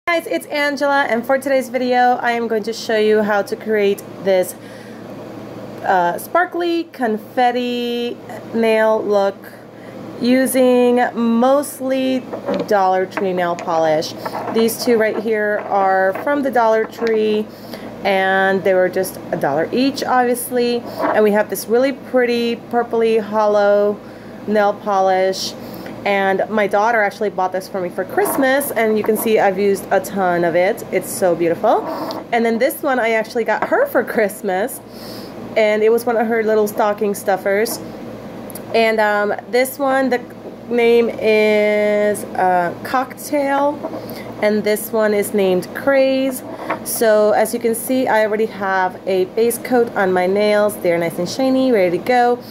Guys, it's Angela, and for today's video I am going to show you how to create this sparkly confetti nail look using mostly Dollar Tree nail polish. These two right here are from the Dollar Tree and they were just $1 each, obviously, and we have this really pretty purpley hollow nail polish. And my daughter actually bought this for me for Christmas, and you can see I've used a ton of it. It's so beautiful. And then this one I actually got her for Christmas, and it was one of her little stocking stuffers. And this one, the name is Cocktail, and this one is named Craze. So as you can see, I already have a base coat on my nails. They're nice and shiny, ready to go.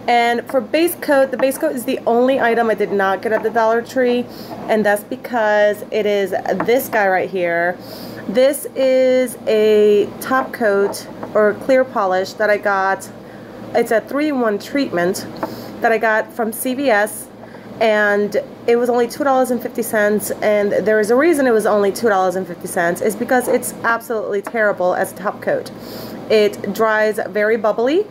And for base coat, the base coat is the only item I did not get at the Dollar Tree, and that's because it is this guy right here. This is a top coat or clear polish that I got. It's a 3-in-1 treatment that I got from CVS, and it was only $2.50, and there is a reason it was only $2.50. It's because it's absolutely terrible as a top coat. It dries very bubbly.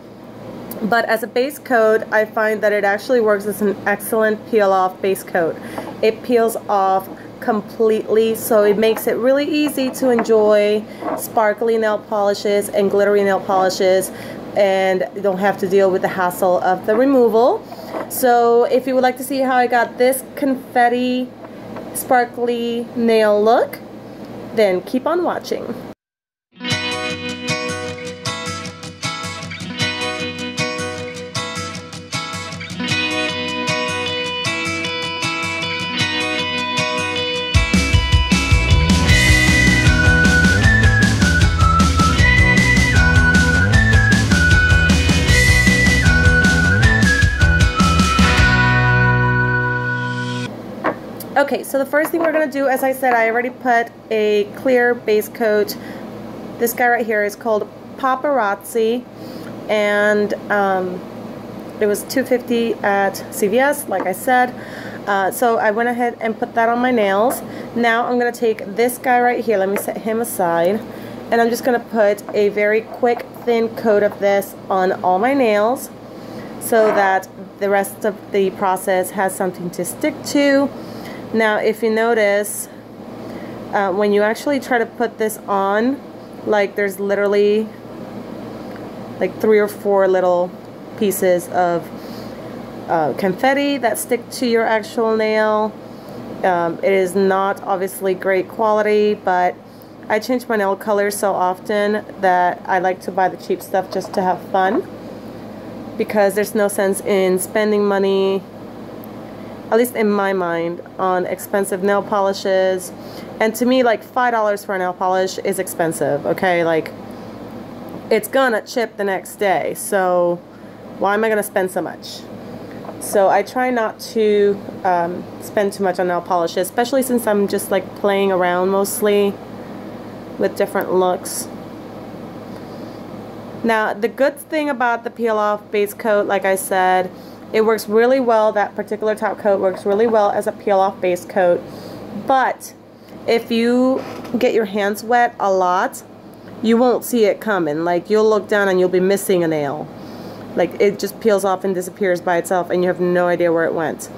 But as a base coat, I find that it actually works as an excellent peel-off base coat. It peels off completely, so it makes it really easy to enjoy sparkly nail polishes and glittery nail polishes, and you don't have to deal with the hassle of the removal. So if you would like to see how I got this confetti sparkly nail look, then keep on watching. Okay, so the first thing we're going to do, as I said, I already put a clear base coat. This guy right here is called Pop-Arrazi, and it was $2.50 at CVS, like I said. So I went ahead and put that on my nails. Now I'm going to take this guy right here, let me set him aside, and I'm just going to put a very quick thin coat of this on all my nails so that the rest of the process has something to stick to. Now, if you notice, when you actually try to put this on, like there's literally like 3 or 4 little pieces of confetti that stick to your actual nail. It is not obviously great quality, but I change my nail colors so often that I like to buy the cheap stuff just to have fun, because there's no sense in spending money, at least in my mind, on expensive nail polishes. And to me, like $5 for a nail polish is expensive, okay? Like, it's gonna chip the next day, so why am I gonna spend so much? So I try not to spend too much on nail polishes, especially since I'm just like playing around mostly with different looks. Now, the good thing about the peel-off base coat, like I said, it works really well. That particular top coat works really well as a peel-off base coat. But if you get your hands wet a lot, you won't see it coming. Like, you'll look down and you'll be missing a nail. Like, it just peels off and disappears by itself, and you have no idea where it went.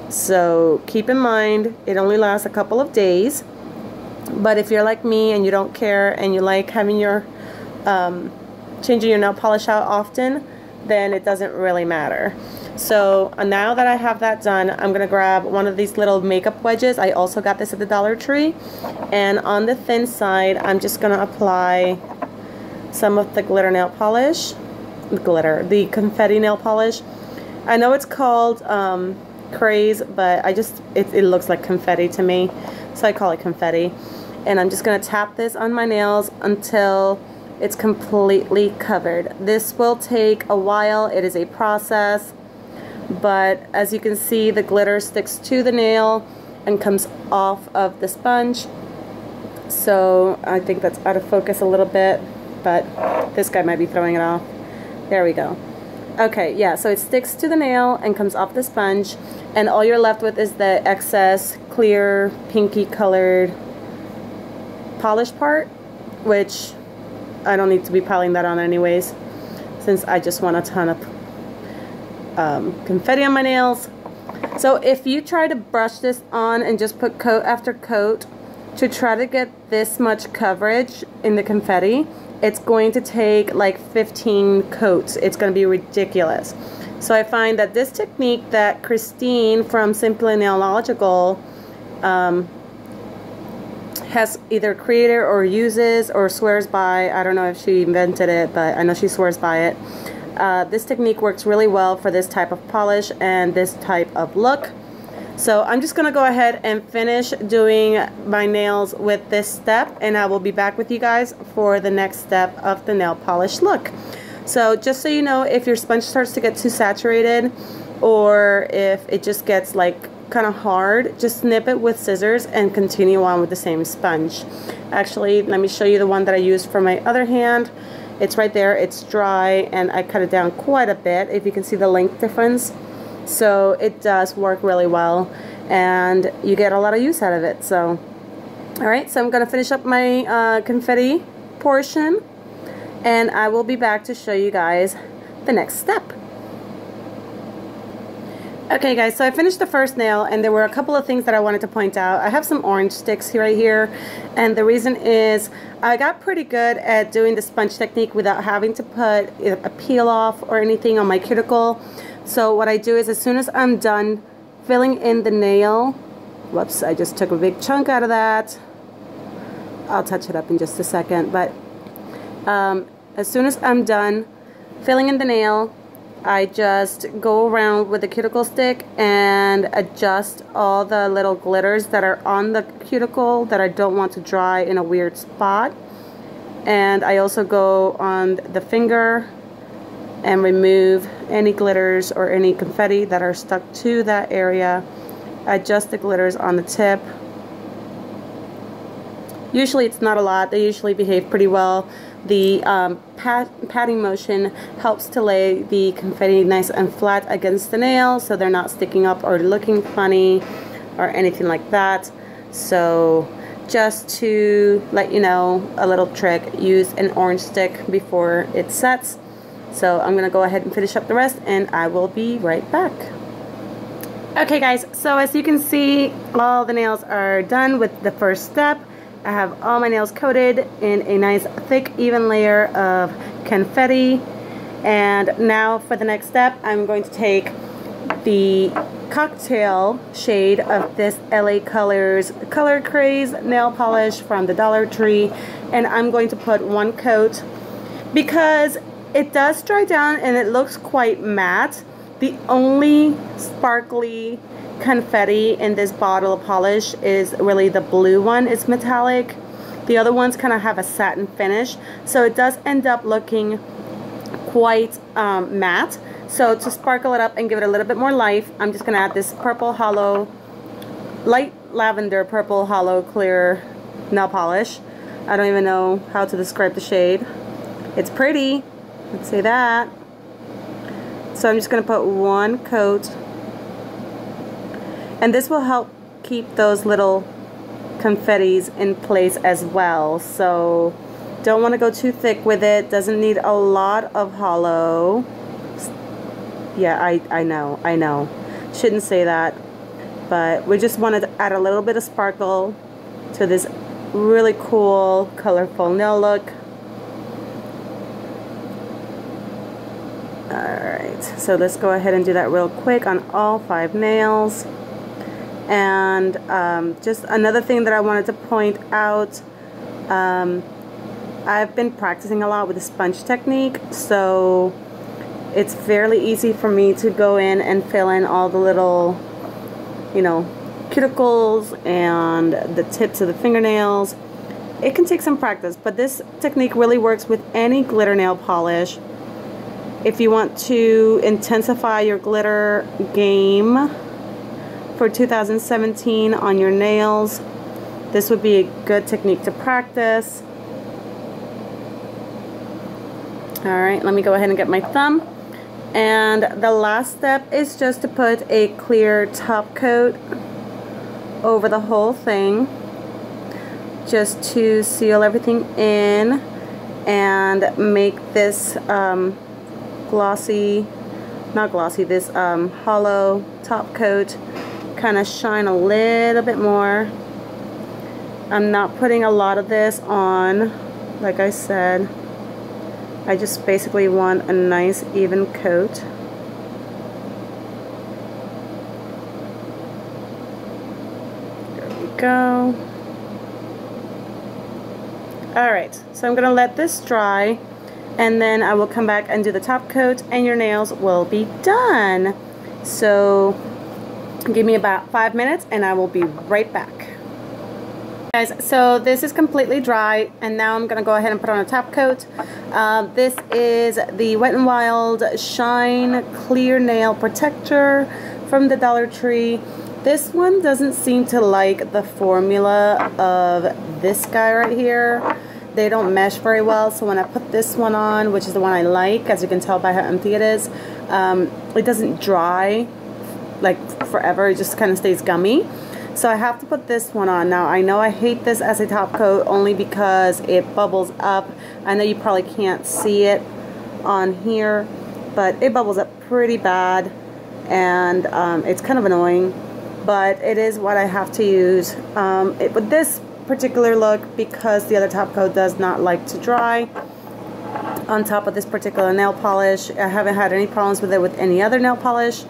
So keep in mind, it only lasts a couple of days. But if you're like me and you don't care and you like having your changing your nail polish out often, then it doesn't really matter. So now that I have that done, I'm going to grab one of these little makeup wedges. I also got this at the Dollar Tree. And on the thin side, I'm just going to apply some of the glitter nail polish. The confetti nail polish. I know it's called Craze, but it looks like confetti to me, so I call it confetti. And I'm just going to tap this on my nails until it's completely covered. This will take a while. It is a process. But as you can see, the glitter sticks to the nail and comes off of the sponge. So I think that's out of focus a little bit, but this guy might be throwing it off. There we go. Okay, yeah, so it sticks to the nail and comes off the sponge, and all you're left with is the excess clear pinky colored polish part, which I don't need to be piling that on anyways, since I just want a ton of confetti on my nails. So if you try to brush this on and just put coat after coat to try to get this much coverage in the confetti, it's going to take like 15 coats. It's going to be ridiculous. So I find that this technique that Christine from Simplynailogical has either created or uses or swears by, I don't know if she invented it, but I know she swears by it. This technique works really well for this type of polish and this type of look. So I'm just gonna go ahead and finish doing my nails with this step, and I will be back with you guys for the next step of the nail polish look. So just so you know, if your sponge starts to get too saturated, or if it just gets like kind of hard, just snip it with scissors and continue on with the same sponge. Actually, let me show you the one that I used for my other hand. It's right there, it's dry, and I cut it down quite a bit, if you can see the length difference. So it does work really well, and you get a lot of use out of it. So, alright, so I'm going to finish up my confetti portion, and I will be back to show you guys the next step. Okay guys, so I finished the first nail, and there were a couple of things that I wanted to point out. I have some orange sticks right here, and the reason is I got pretty good at doing the sponge technique without having to put a peel off or anything on my cuticle. So what I do is, as soon as I'm done filling in the nail, whoops, I just took a big chunk out of that. I'll touch it up in just a second, but as soon as I'm done filling in the nail, I just go around with the cuticle stick and adjust all the little glitters that are on the cuticle that I don't want to dry in a weird spot. And I also go on the finger and remove any glitters or any confetti that are stuck to that area. Adjust the glitters on the tip. Usually it's not a lot. They usually behave pretty well. The patting motion helps to lay the confetti nice and flat against the nail, so they're not sticking up or looking funny or anything like that. So just to let you know, a little trick, use an orange stick before it sets. So I'm going to go ahead and finish up the rest, and I will be right back. Okay guys, so as you can see, all the nails are done with the first step. I have all my nails coated in a nice thick even layer of confetti, and now for the next step, I'm going to take the cocktail shade of this LA Colors Color Craze nail polish from the Dollar Tree, and I'm going to put one coat because it does dry down and it looks quite matte. The only sparkly confetti in this bottle of polish is really the blue one. It's metallic. The other ones kind of have a satin finish, so it does end up looking quite matte. So to sparkle it up and give it a little bit more life, I'm just going to add this purple Holo, light lavender purple Holo Clear nail polish. I don't even know how to describe the shade. It's pretty, let's say that. So I'm just going to put one coat, and this will help keep those little confettis in place as well. So don't want to go too thick with it. Doesn't need a lot of holo. Yeah, I know. Shouldn't say that. But we just wanted to add a little bit of sparkle to this really cool, colorful nail look. Alright, so let's go ahead and do that real quick on all 5 nails. And just another thing that I wanted to point out, I've been practicing a lot with the sponge technique, so it's fairly easy for me to go in and fill in all the little, you know, cuticles and the tips of the fingernails. It can take some practice, but this technique really works with any glitter nail polish. If you want to intensify your glitter game for 2017 on your nails, this would be a good technique to practice. Alright, let me go ahead and get my thumb. And the last step is just to put a clear top coat over the whole thing. just to seal everything in and make this glossy, not glossy, this hollow top coat kind of shine a little bit more. I'm not putting a lot of this on, like I said. I just basically want a nice even coat. There we go. Alright, so I'm going to let this dry, and then I will come back and do the top coat, and your nails will be done. So give me about 5 minutes and I will be right back. Guys, so this is completely dry, and now I'm going to go ahead and put on a top coat. This is the Wet n Wild Shine Clear Nail Protector from the Dollar Tree. This one doesn't seem to like the formula of this guy right here. They don't mesh very well, so when I put this one on, which is the one I like, as you can tell by how empty it is, it doesn't dry like forever. It just kind of stays gummy. So I have to put this one on. Now I know I hate this as a top coat only because it bubbles up. I know you probably can't see it on here, but it bubbles up pretty bad, and it's kind of annoying, but it is what I have to use. With this particular look, because the other top coat does not like to dry on top of this particular nail polish. I haven't had any problems with it with any other nail polish,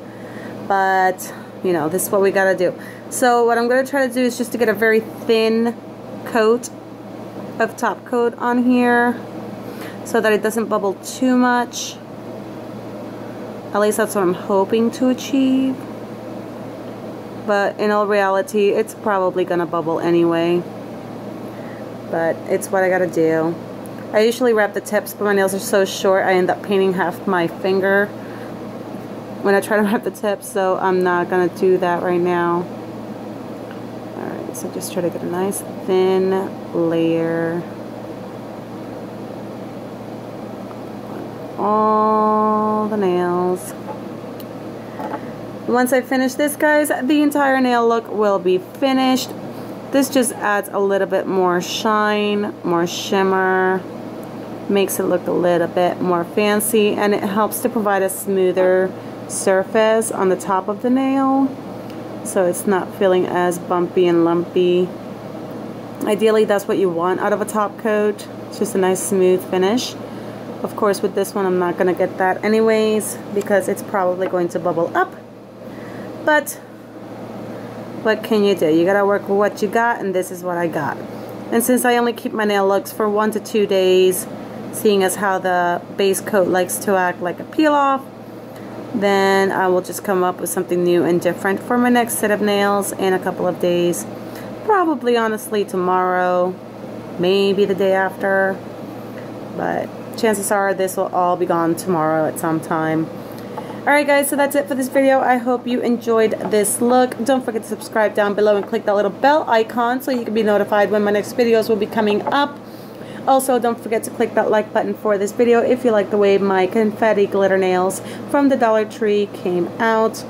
but you know, this is what we gotta do. So what I'm gonna try to do is just to get a very thin coat of top coat on here so that it doesn't bubble too much. At least that's what I'm hoping to achieve. But in all reality, it's probably gonna bubble anyway. But it's what I gotta do. I usually wrap the tips, but my nails are so short I end up painting half my finger when I try to wrap the tips, so I'm not gonna do that right now. Alright, so just try to get a nice thin layer on all the nails. Once I finish this, guys, the entire nail look will be finished. This just adds a little bit more shine, more shimmer, makes it look a little bit more fancy, and it helps to provide a smoother surface on the top of the nail, so it's not feeling as bumpy and lumpy. Ideally, that's what you want out of a top coat. It's just a nice smooth finish. Of course, with this one, I'm not going to get that anyways because it's probably going to bubble up. But what can you do? You gotta work with what you got, and this is what I got. And since I only keep my nail looks for 1 to 2 days, seeing as how the base coat likes to act like a peel off, then I will just come up with something new and different for my next set of nails in a couple of days. Probably, honestly, tomorrow, maybe the day after, but chances are this will all be gone tomorrow at some time. Alright guys, so that's it for this video. I hope you enjoyed this look. Don't forget to subscribe down below and click that little bell icon so you can be notified when my next videos will be coming up. Also, don't forget to click that like button for this video if you like the way my confetti glitter nails from the Dollar Tree came out.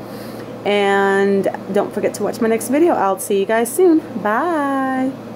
And don't forget to watch my next video. I'll see you guys soon. Bye!